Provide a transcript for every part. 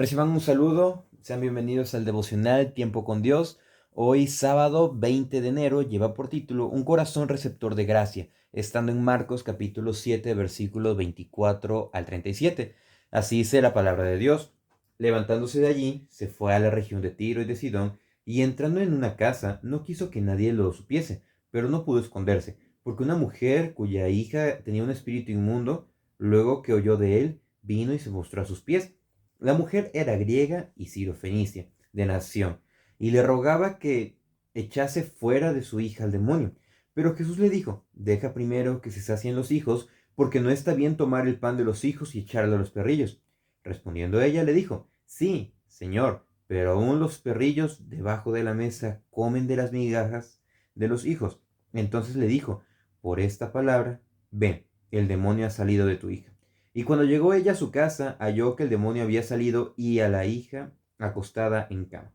Reciban un saludo, sean bienvenidos al devocional Tiempo con Dios. Hoy sábado 20 de enero lleva por título Un corazón receptor de gracia, estando en Marcos capítulo 7 versículos 24 al 37. Así dice la palabra de Dios. Levantándose de allí, se fue a la región de Tiro y de Sidón, y entrando en una casa, no quiso que nadie lo supiese, pero no pudo esconderse, porque una mujer cuya hija tenía un espíritu inmundo, luego que oyó de él, vino y se mostró a sus pies. La mujer era griega y sirofenicia, de nación, y le rogaba que echase fuera de su hija al demonio. Pero Jesús le dijo: deja primero que se sacien los hijos, porque no está bien tomar el pan de los hijos y echarlo a los perrillos. Respondiendo ella le dijo: sí, Señor, pero aún los perrillos debajo de la mesa comen de las migajas de los hijos. Entonces le dijo: por esta palabra, ven, el demonio ha salido de tu hija. Y cuando llegó ella a su casa, halló que el demonio había salido y a la hija acostada en cama.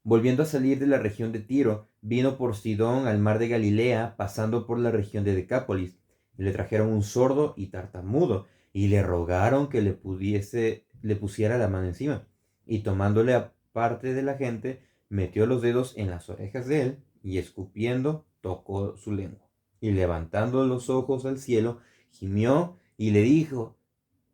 Volviendo a salir de la región de Tiro, vino por Sidón al mar de Galilea, pasando por la región de Decápolis. Y le trajeron un sordo y tartamudo, y le rogaron que le pusiera la mano encima. Y tomándole aparte de la gente, metió los dedos en las orejas de él, y escupiendo, tocó su lengua. Y levantando los ojos al cielo, gimió y le dijo: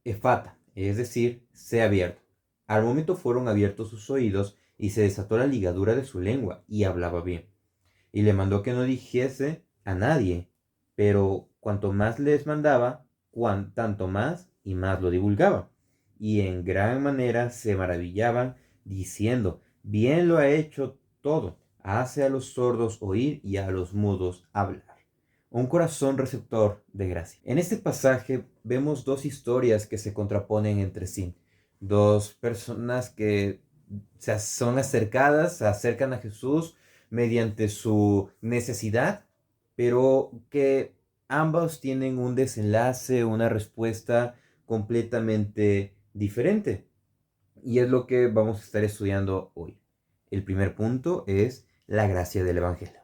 Efata, es decir, sé abierto. Al momento fueron abiertos sus oídos y se desató la ligadura de su lengua y hablaba bien. Y le mandó que no dijese a nadie, pero cuanto más les mandaba, tanto más y más lo divulgaba. Y en gran manera se maravillaban, diciendo: bien lo ha hecho todo, hace a los sordos oír y a los mudos hablar. Un corazón receptor de gracia. En este pasaje vemos dos historias que se contraponen entre sí. Dos personas que son acercadas, se acercan a Jesús mediante su necesidad, pero que ambos tienen un desenlace, una respuesta completamente diferente. Y es lo que vamos a estar estudiando hoy. El primer punto es la gracia del Evangelio.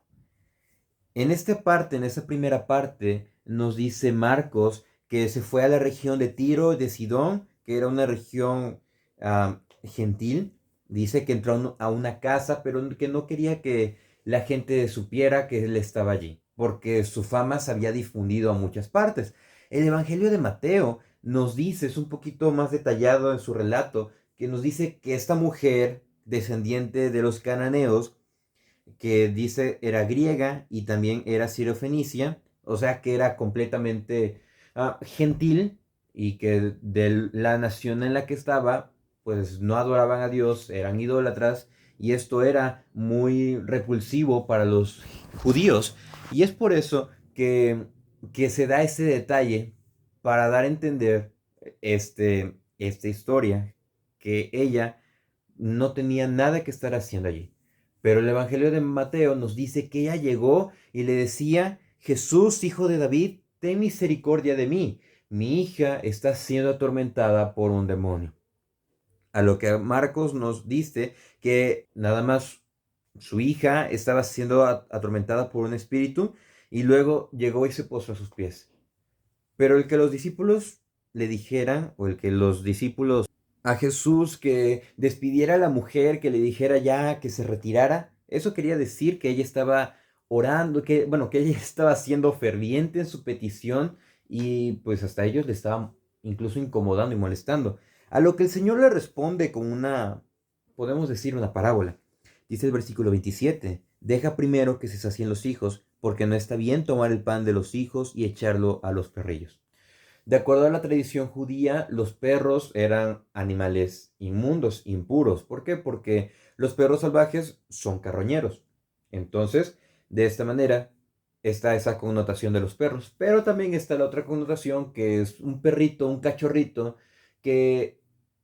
En esta parte, en esa primera parte, nos dice Marcos que se fue a la región de Tiro y de Sidón, que era una región gentil. Dice que entró a una casa, pero que no quería que la gente supiera que él estaba allí, porque su fama se había difundido a muchas partes. El Evangelio de Mateo nos dice, es un poquito más detallado en su relato, que nos dice que esta mujer, descendiente de los cananeos, que dice era griega y también era sirofenicia, o sea que era completamente gentil, y que de la nación en la que estaba, pues no adoraban a Dios, eran idólatras, y esto era muy repulsivo para los judíos. Y es por eso que se da ese detalle para dar a entender esta historia, que ella no tenía nada que estar haciendo allí. Pero el Evangelio de Mateo nos dice que ella llegó y le decía: Jesús, hijo de David, ten misericordia de mí. Mi hija está siendo atormentada por un demonio. A lo que Marcos nos dice que nada más su hija estaba siendo atormentada por un espíritu, y luego llegó y se puso a sus pies. Pero el que los discípulos le dijeran, o el que los discípulos a Jesús que despidiera a la mujer, que le dijera ya que se retirara, eso quería decir que ella estaba orando, que bueno, que ella estaba siendo ferviente en su petición, y pues hasta ellos le estaban incluso incomodando y molestando. A lo que el Señor le responde con podemos decir, una parábola. Dice el versículo 27: deja primero que se sacien los hijos, porque no está bien tomar el pan de los hijos y echarlo a los perrillos. De acuerdo a la tradición judía, los perros eran animales inmundos, impuros. ¿Por qué? Porque los perros salvajes son carroñeros. Entonces, de esta manera, está esa connotación de los perros. Pero también está la otra connotación, que es un perrito, un cachorrito, que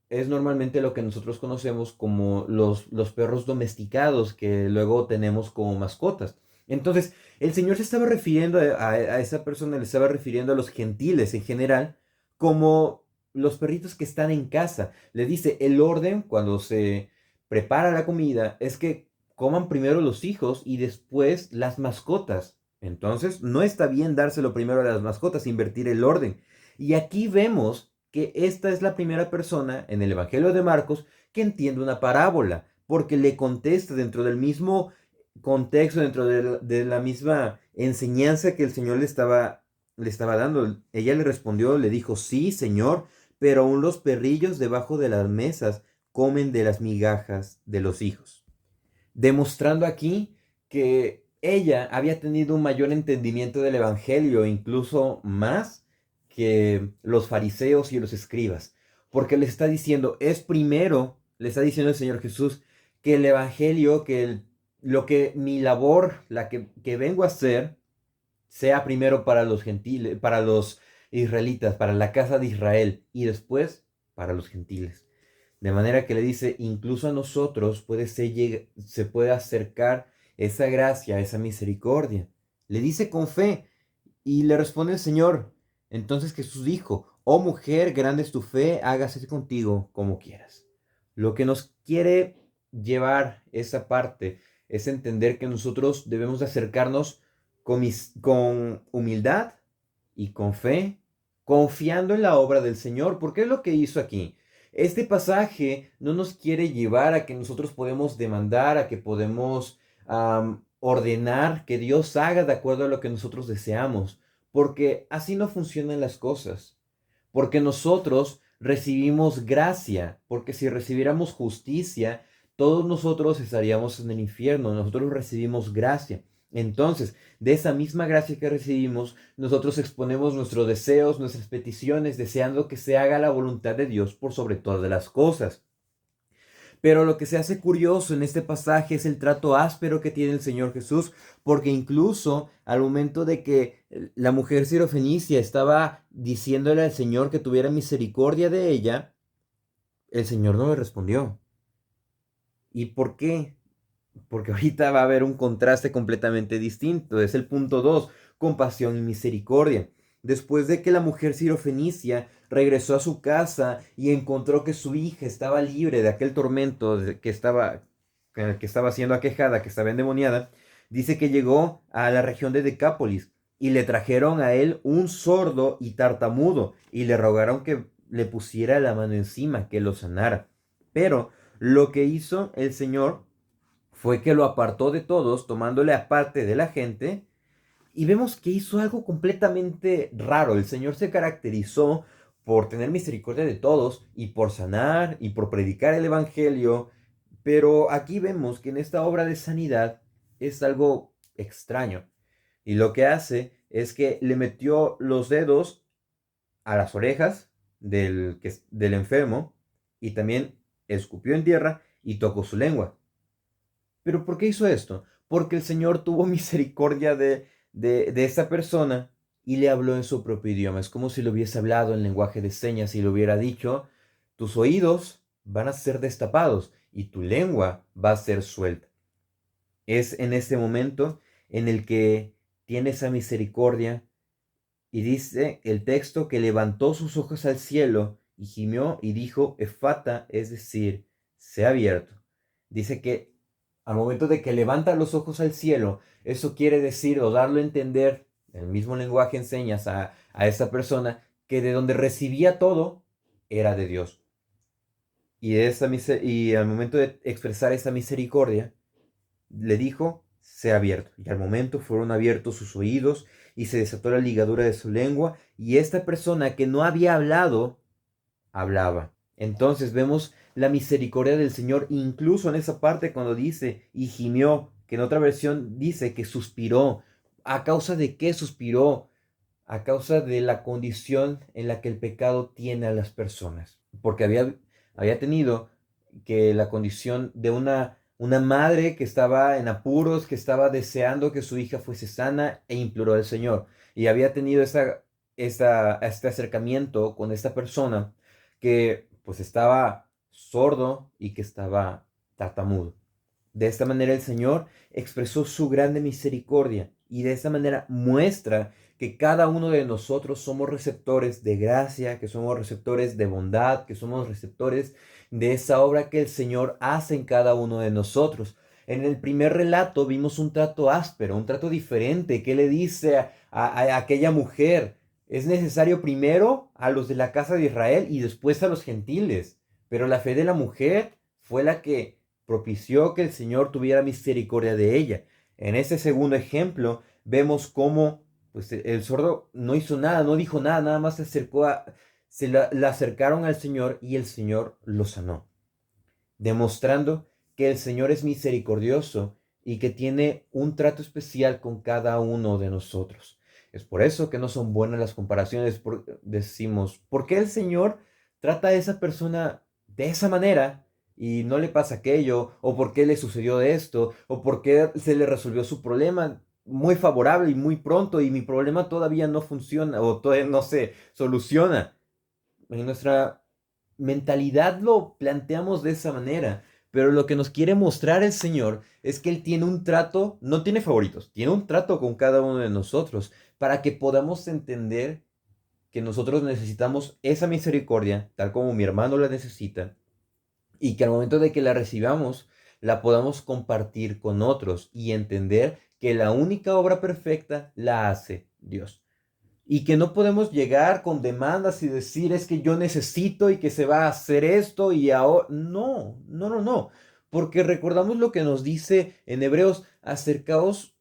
es normalmente lo que nosotros conocemos como los perros domesticados, que luego tenemos como mascotas. Entonces, el Señor se estaba refiriendo a esa persona, le estaba refiriendo a los gentiles en general, como los perritos que están en casa. Le dice: el orden cuando se prepara la comida es que coman primero los hijos y después las mascotas. Entonces, no está bien dárselo primero a las mascotas, invertir el orden. Y aquí vemos que esta es la primera persona en el Evangelio de Marcos que entiende una parábola, porque le contesta dentro del mismo contexto, dentro de la misma enseñanza que el Señor le estaba dando. Ella le respondió, le dijo, sí, Señor, pero aún los perrillos debajo de las mesas comen de las migajas de los hijos. Demostrando aquí que ella había tenido un mayor entendimiento del Evangelio, incluso más que los fariseos y los escribas, porque le está diciendo, le está diciendo el Señor Jesús, que el Evangelio, lo que mi labor, que vengo a hacer, sea primero para los gentiles, para los israelitas, para la casa de Israel, y después para los gentiles. De manera que le dice, incluso a nosotros se puede acercar esa gracia, esa misericordia. Le dice con fe y le responde el Señor. Entonces Jesús dijo, oh mujer, grande es tu fe, hágase contigo como quieras. Lo que nos quiere llevar esa parte es entender que nosotros debemos de acercarnos con humildad y con fe, confiando en la obra del Señor, porque es lo que hizo aquí. Este pasaje no nos quiere llevar a que nosotros podemos demandar, a que podemos ordenar que Dios haga de acuerdo a lo que nosotros deseamos, porque así no funcionan las cosas. Porque nosotros recibimos gracia, porque si recibiéramos justicia, todos nosotros estaríamos en el infierno, nosotros recibimos gracia. Entonces, de esa misma gracia que recibimos, nosotros exponemos nuestros deseos, nuestras peticiones, deseando que se haga la voluntad de Dios por sobre todas las cosas. Pero lo que se hace curioso en este pasaje es el trato áspero que tiene el Señor Jesús, porque incluso al momento de que la mujer sirofenicia estaba diciéndole al Señor que tuviera misericordia de ella, el Señor no le respondió. ¿Y por qué? Porque ahorita va a haber un contraste completamente distinto. Es el punto 2, compasión y misericordia. Después de que la mujer sirofenicia regresó a su casa y encontró que su hija estaba libre de aquel tormento que estaba siendo aquejada, que estaba endemoniada, dice que llegó a la región de Decápolis y le trajeron a él un sordo y tartamudo y le rogaron que le pusiera la mano encima, que lo sanara. Pero lo que hizo el Señor fue que lo apartó de todos, tomándole aparte de la gente, y vemos que hizo algo completamente raro. El Señor se caracterizó por tener misericordia de todos y por sanar y por predicar el Evangelio, pero aquí vemos que en esta obra de sanidad es algo extraño. Y lo que hace es que le metió los dedos a las orejas del enfermo y también escupió en tierra y tocó su lengua. ¿Pero por qué hizo esto? Porque el Señor tuvo misericordia de esta persona y le habló en su propio idioma. Es como si le hubiese hablado en lenguaje de señas y le hubiera dicho, tus oídos van a ser destapados y tu lengua va a ser suelta. Es en este momento en el que tiene esa misericordia y dice el texto que levantó sus ojos al cielo y gimió y dijo, Efata, es decir, sea abierto. Dice que al momento de que levanta los ojos al cielo, eso quiere decir o darlo a entender, el mismo lenguaje en señas a esa persona, que de donde recibía todo era de Dios. Y al momento de expresar esa misericordia, le dijo, sea abierto. Y al momento fueron abiertos sus oídos y se desató la ligadura de su lengua, y esta persona que no había hablado, hablaba. Entonces vemos la misericordia del Señor, incluso en esa parte cuando dice, y gimió, que en otra versión dice que suspiró. ¿A causa de qué suspiró? A causa de la condición en la que el pecado tiene a las personas. Porque había tenido que la condición de una madre que estaba en apuros, que estaba deseando que su hija fuese sana e imploró al Señor. Y había tenido este acercamiento con esta persona que pues estaba sordo y que estaba tartamudo. De esta manera el Señor expresó su grande misericordia y de esta manera muestra que cada uno de nosotros somos receptores de gracia, que somos receptores de bondad, que somos receptores de esa obra que el Señor hace en cada uno de nosotros. En el primer relato vimos un trato áspero, un trato diferente que le dice a aquella mujer, Es necesario primero a los de la casa de Israel y después a los gentiles. Pero la fe de la mujer fue la que propició que el Señor tuviera misericordia de ella. En ese segundo ejemplo vemos cómo pues, el sordo no hizo nada, no dijo nada, nada más la acercaron al Señor y el Señor lo sanó, demostrando que el Señor es misericordioso y que tiene un trato especial con cada uno de nosotros. Es por eso que no son buenas las comparaciones. Decimos, ¿por qué el Señor trata a esa persona de esa manera y no le pasa aquello? ¿O por qué le sucedió esto? ¿O por qué se le resolvió su problema muy favorable y muy pronto y mi problema todavía no funciona o todavía no se soluciona? En nuestra mentalidad lo planteamos de esa manera, pero lo que nos quiere mostrar el Señor es que Él tiene un trato, no tiene favoritos, tiene un trato con cada uno de nosotros para que podamos entender que nosotros necesitamos esa misericordia, tal como mi hermano la necesita, y que al momento de que la recibamos, la podamos compartir con otros y entender que la única obra perfecta la hace Dios. Y que no podemos llegar con demandas y decir es que yo necesito y que se va a hacer esto y ahora. No, no, no, no. Porque recordamos lo que nos dice en Hebreos, acercaos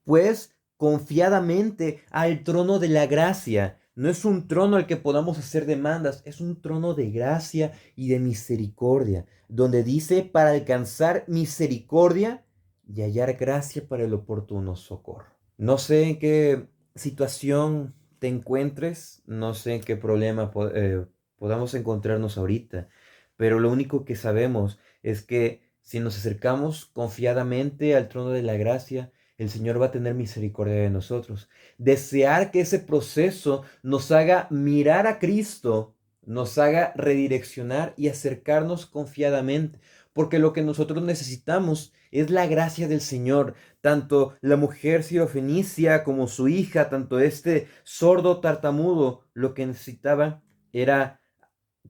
pues confiadamente al trono de la gracia. No es un trono al que podamos hacer demandas, es un trono de gracia y de misericordia, donde dice para alcanzar misericordia y hallar gracia para el oportuno socorro. No sé en qué situación te encuentres, no sé en qué problema podamos encontrarnos ahorita, pero lo único que sabemos es que si nos acercamos confiadamente al trono de la gracia, el Señor va a tener misericordia de nosotros. Desear que ese proceso nos haga mirar a Cristo, nos haga redireccionar y acercarnos confiadamente, porque lo que nosotros necesitamos es la gracia del Señor. Tanto la mujer sirofenicia como su hija, tanto este sordo tartamudo, lo que necesitaba era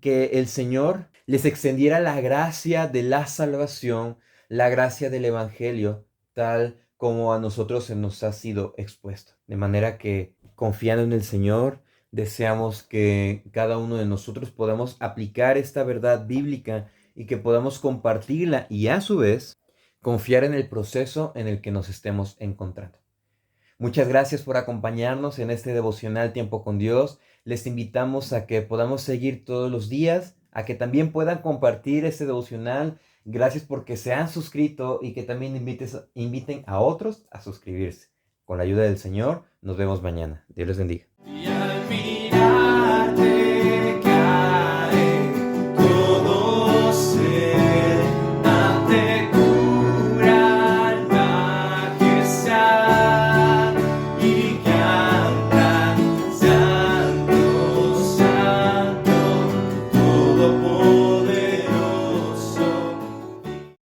que el Señor les extendiera la gracia de la salvación, la gracia del Evangelio, tal como a nosotros se nos ha sido expuesto. De manera que, confiando en el Señor, deseamos que cada uno de nosotros podamos aplicar esta verdad bíblica y que podamos compartirla y a su vez confiar en el proceso en el que nos estemos encontrando. Muchas gracias por acompañarnos en este devocional Tiempo con Dios. Les invitamos a que podamos seguir todos los días, a que también puedan compartir este devocional. Gracias porque se han suscrito y que también inviten a otros a suscribirse. Con la ayuda del Señor, nos vemos mañana. Dios les bendiga.